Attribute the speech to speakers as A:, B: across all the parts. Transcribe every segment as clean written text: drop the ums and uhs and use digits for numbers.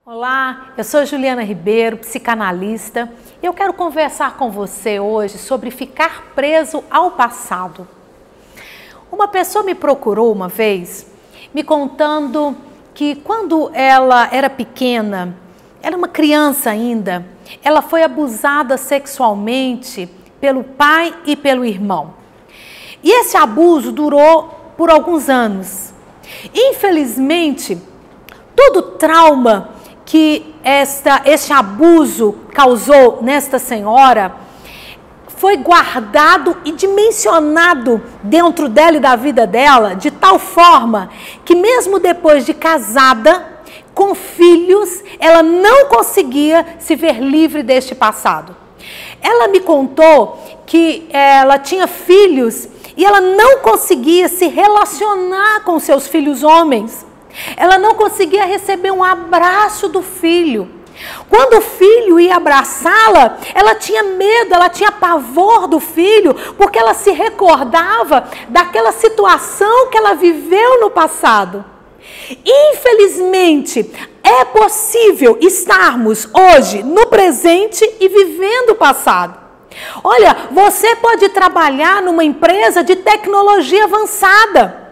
A: Olá, eu sou Juliana Ribeiro, psicanalista, e eu quero conversar com você hoje sobre ficar preso ao passado. Uma pessoa me procurou uma vez, me contando que quando ela era pequena, era uma criança ainda, ela foi abusada sexualmente pelo pai e pelo irmão. E esse abuso durou por alguns anos. Infelizmente, todo o trauma que este abuso causou nesta senhora foi guardado e dimensionado dentro dela e da vida dela, de tal forma que mesmo depois de casada, com filhos, ela não conseguia se ver livre deste passado. Ela me contou que ela tinha filhos e ela não conseguia se relacionar com seus filhos homens. Ela não conseguia receber um abraço do filho. Quando o filho ia abraçá-la, ela tinha medo, ela tinha pavor do filho, porque ela se recordava daquela situação que ela viveu no passado. Infelizmente, é possível estarmos hoje no presente e vivendo o passado. Olha, você pode trabalhar numa empresa de tecnologia avançada,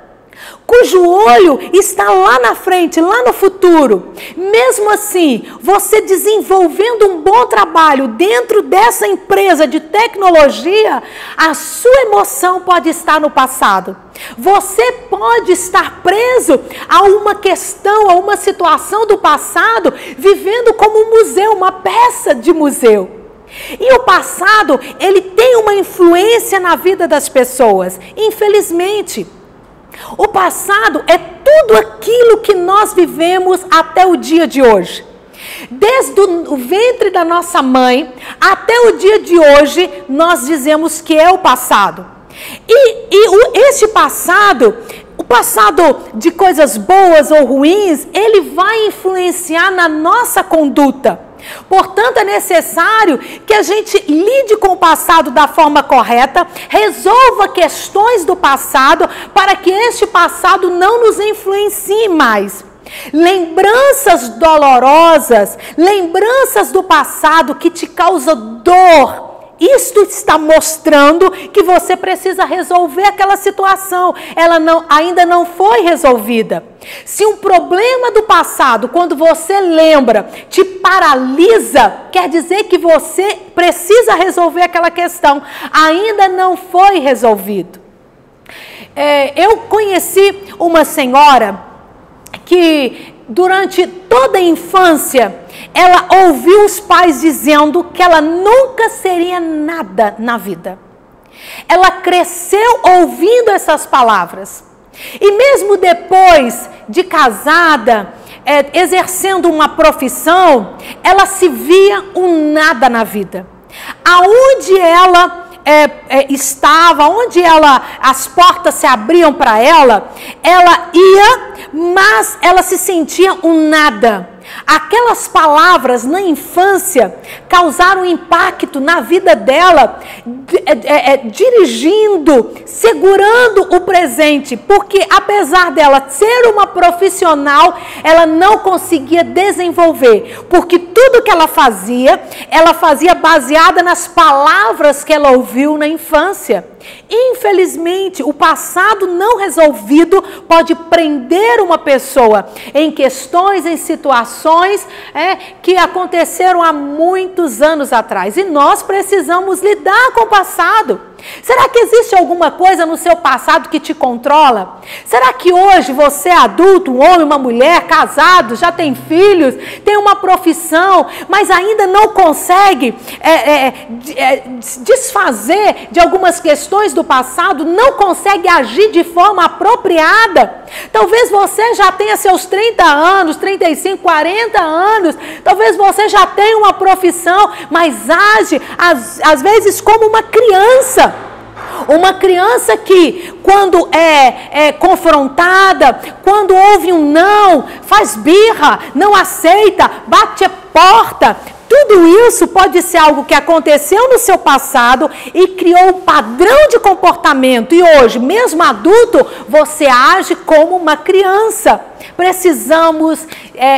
A: cujo olho está lá na frente, lá no futuro. Mesmo assim, você desenvolvendo um bom trabalho dentro dessa empresa de tecnologia, a sua emoção pode estar no passado. Você pode estar preso a uma questão, a uma situação do passado, vivendo como um museu, uma peça de museu. E o passado, ele tem uma influência na vida das pessoas, infelizmente. O passado é tudo aquilo que nós vivemos até o dia de hoje. Desde o ventre da nossa mãe até o dia de hoje, nós dizemos que é o passado. Este passado, o passado de coisas boas ou ruins, ele vai influenciar na nossa conduta. Portanto, é necessário que a gente lide com o passado da forma correta, resolva questões do passado para que este passado não nos influencie mais. Lembranças dolorosas, lembranças do passado que te causam dor, isto está mostrando que você precisa resolver aquela situação. Ela ainda não foi resolvida. Se um problema do passado, quando você lembra, te paralisa, quer dizer que você precisa resolver aquela questão. Ainda não foi resolvido. Eu conheci uma senhora que durante toda a infância, ela ouviu os pais dizendo que ela nunca seria nada na vida. Ela cresceu ouvindo essas palavras. E mesmo depois de casada, exercendo uma profissão, ela se via um nada na vida. Aonde ela estava, onde as portas se abriam para ela ia, mas ela se sentia um nada. Aquelas palavras na infância causaram impacto na vida dela, dirigindo, segurando o presente, porque apesar dela ser uma profissional, ela não conseguia desenvolver, porque tudo que ela fazia baseada nas palavras que ela ouviu na infância. Infelizmente, o passado não resolvido pode prender uma pessoa em questões, em situações que aconteceram há muitos anos atrás. E nós precisamos lidar com o passado. Será que existe alguma coisa no seu passado que te controla? Será que hoje você é adulto, um homem, uma mulher, casado, já tem filhos, tem uma profissão, mas ainda não consegue desfazer de algumas questões do passado, não consegue agir de forma apropriada? Talvez você já tenha seus 30 anos, 35, 40 anos, talvez você já tenha uma profissão, mas age às vezes como uma criança. Uma criança que, quando é confrontada, quando ouve um não, faz birra, não aceita, bate a porta. Tudo tudo isso pode ser algo que aconteceu no seu passado e criou um padrão de comportamento. E hoje, mesmo adulto, você age como uma criança. Precisamos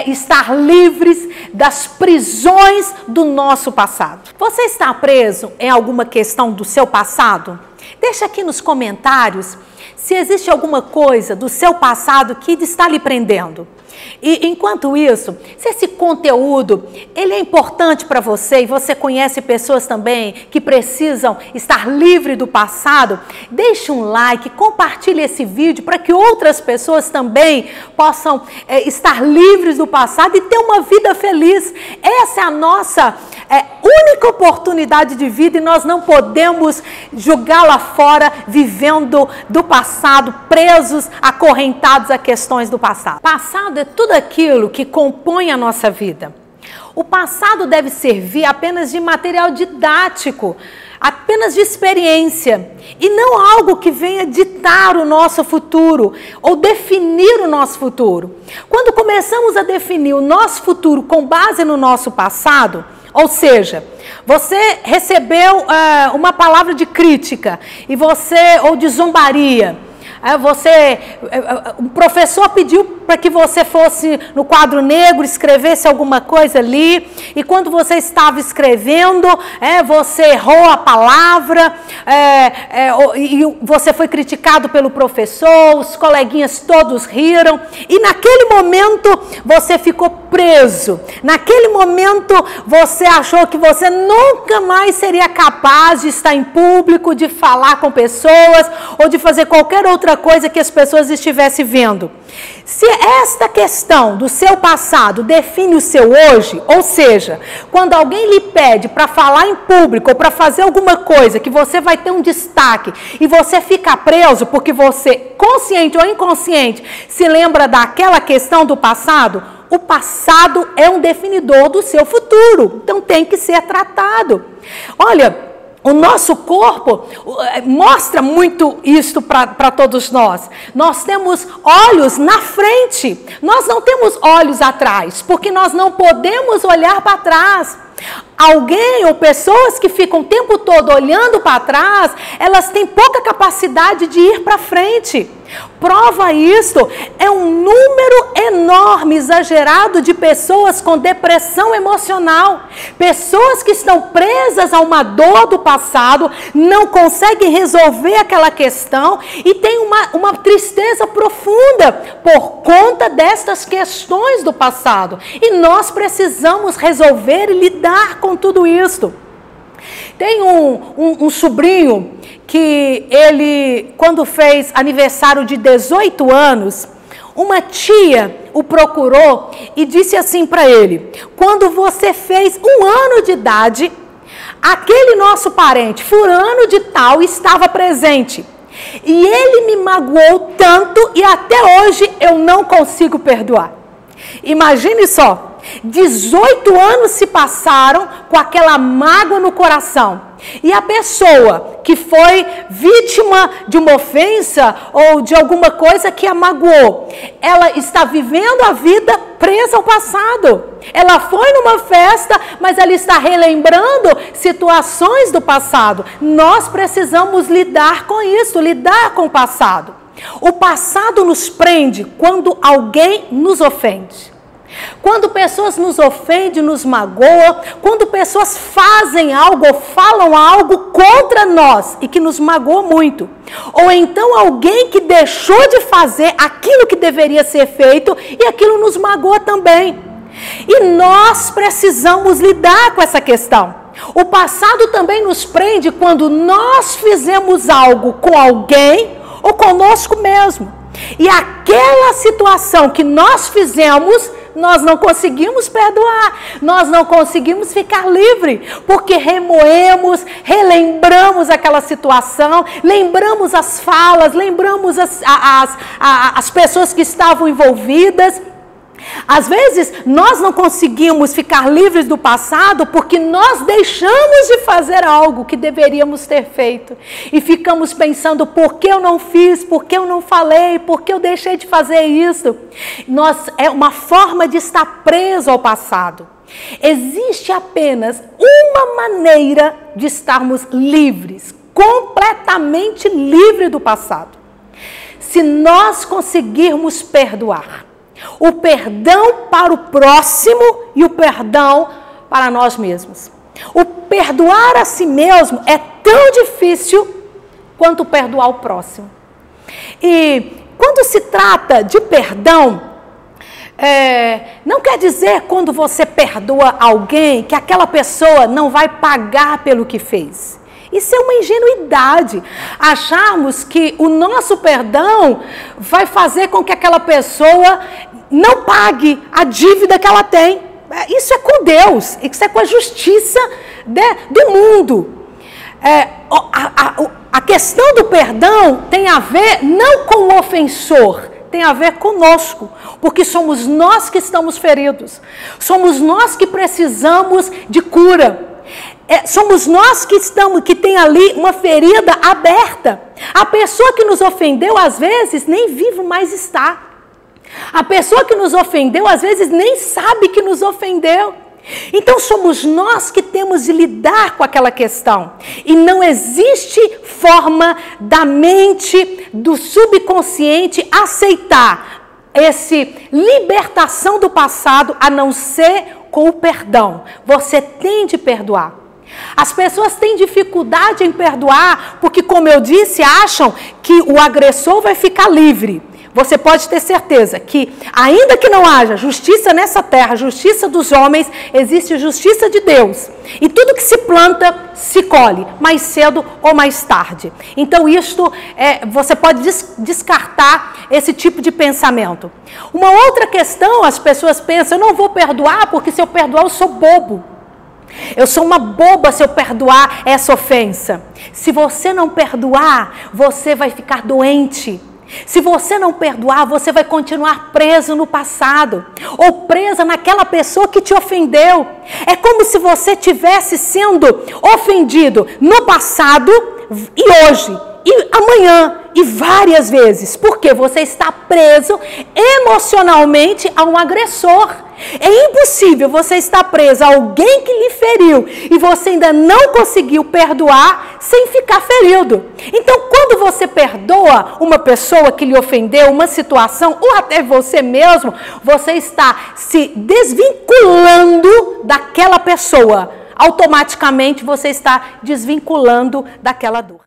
A: estar livres das prisões do nosso passado. Você está preso em alguma questão do seu passado? Deixa aqui nos comentários se existe alguma coisa do seu passado que está lhe prendendo. E enquanto isso, se esse conteúdo ele é importante para você e você conhece pessoas também que precisam estar livre do passado, deixe um like, compartilhe esse vídeo para que outras pessoas também possam estar livres do passado e ter uma vida feliz. Essa é a nossa única oportunidade de vida e nós não podemos jogá-la fora vivendo do passado, presos, acorrentados a questões do passado. Passado é tudo aquilo que compõe a nossa vida. O passado deve servir apenas de material didático, apenas de experiência, e não algo que venha ditar o nosso futuro ou definir o nosso futuro. Quando começamos a definir o nosso futuro com base no nosso passado, ou seja, você recebeu uma palavra de crítica ou de zombaria. Um professor pediu para que você fosse no quadro negro, escrevesse alguma coisa ali, e quando você estava escrevendo, você errou a palavra, e você foi criticado pelo professor, os coleguinhas todos riram, e naquele momento você ficou preso. Naquele momento você achou que você nunca mais seria capaz de estar em público, de falar com pessoas, ou de fazer qualquer outra coisa que as pessoas estivessem vendo. Se esta questão do seu passado define o seu hoje, ou seja, quando alguém lhe pede para falar em público ou para fazer alguma coisa que você vai ter um destaque e você fica preso porque você, consciente ou inconsciente, se lembra daquela questão do passado, o passado é um definidor do seu futuro, então tem que ser tratado. Olha, o nosso corpo mostra muito isso para todos nós. Nós temos olhos na frente, nós não temos olhos atrás, porque nós não podemos olhar para trás. Alguém ou pessoas que ficam o tempo todo olhando para trás, elas têm pouca capacidade de ir para frente. Prova isso é um número enorme, exagerado de pessoas com depressão emocional. Pessoas que estão presas a uma dor do passado, não conseguem resolver aquela questão e têm uma tristeza profunda por conta destas questões do passado. E nós precisamos resolver e lidar com tudo isso. Tem um sobrinho que ele, quando fez aniversário de 18 anos, uma tia o procurou e disse assim para ele: quando você fez 1 ano de idade, aquele nosso parente, fulano de tal, estava presente. E ele me magoou tanto e até hoje eu não consigo perdoar. Imagine só. 18 anos se passaram com aquela mágoa no coração. E a pessoa que foi vítima de uma ofensa ou de alguma coisa que a magoou, ela está vivendo a vida presa ao passado. Ela foi numa festa, mas ela está relembrando situações do passado. Nós precisamos lidar com isso, lidar com o passado. O passado nos prende quando alguém nos ofende. Quando pessoas nos ofendem, nos magoam, quando pessoas fazem algo ou falam algo contra nós e que nos magoa muito. Ou então alguém que deixou de fazer aquilo que deveria ser feito e aquilo nos magoa também. E nós precisamos lidar com essa questão. O passado também nos prende quando nós fizemos algo com alguém ou conosco mesmo. E aquela situação que nós fizemos, nós não conseguimos perdoar, nós não conseguimos ficar livre, porque remoemos, relembramos aquela situação, lembramos as falas, lembramos as pessoas que estavam envolvidas. Às vezes, nós não conseguimos ficar livres do passado porque nós deixamos de fazer algo que deveríamos ter feito. E ficamos pensando, por que eu não fiz, por que eu não falei, por que eu deixei de fazer isso? É uma forma de estar preso ao passado. Existe apenas uma maneira de estarmos livres, completamente livres do passado. Se nós conseguirmos perdoar. O perdão para o próximo e o perdão para nós mesmos. O perdoar a si mesmo é tão difícil quanto perdoar o próximo. E quando se trata de perdão, não quer dizer quando você perdoa alguém que aquela pessoa não vai pagar pelo que fez. Isso é uma ingenuidade, acharmos que o nosso perdão vai fazer com que aquela pessoa não pague a dívida que ela tem. Isso é com Deus, isso é com a justiça do mundo. A questão do perdão tem a ver não com o ofensor, tem a ver conosco, porque somos nós que estamos feridos, somos nós que precisamos de cura. Somos nós que tem ali uma ferida aberta. A pessoa que nos ofendeu, às vezes, nem vivo mais está. A pessoa que nos ofendeu, às vezes, nem sabe que nos ofendeu. Então, somos nós que temos de lidar com aquela questão. E não existe forma da mente, do subconsciente, aceitar essa libertação do passado, a não ser com o perdão. Você tem de perdoar. As pessoas têm dificuldade em perdoar porque, como eu disse, acham que o agressor vai ficar livre. Você pode ter certeza que, ainda que não haja justiça nessa terra, justiça dos homens, existe justiça de Deus. E tudo que se planta, se colhe, mais cedo ou mais tarde. Então, você pode descartar esse tipo de pensamento. Uma outra questão, as pessoas pensam, eu não vou perdoar porque se eu perdoar eu sou bobo. Eu sou uma boba se eu perdoar essa ofensa. Se você não perdoar, você vai ficar doente. Se você não perdoar, você vai continuar preso no passado. Ou presa naquela pessoa que te ofendeu. É como se você estivesse sendo ofendido no passado e hoje. E amanhã, e várias vezes, porque você está preso emocionalmente a um agressor. É impossível você estar preso a alguém que lhe feriu e você ainda não conseguiu perdoar sem ficar ferido. Então, quando você perdoa uma pessoa que lhe ofendeu, uma situação, ou até você mesmo, você está se desvinculando daquela pessoa. Automaticamente você está desvinculando daquela dor.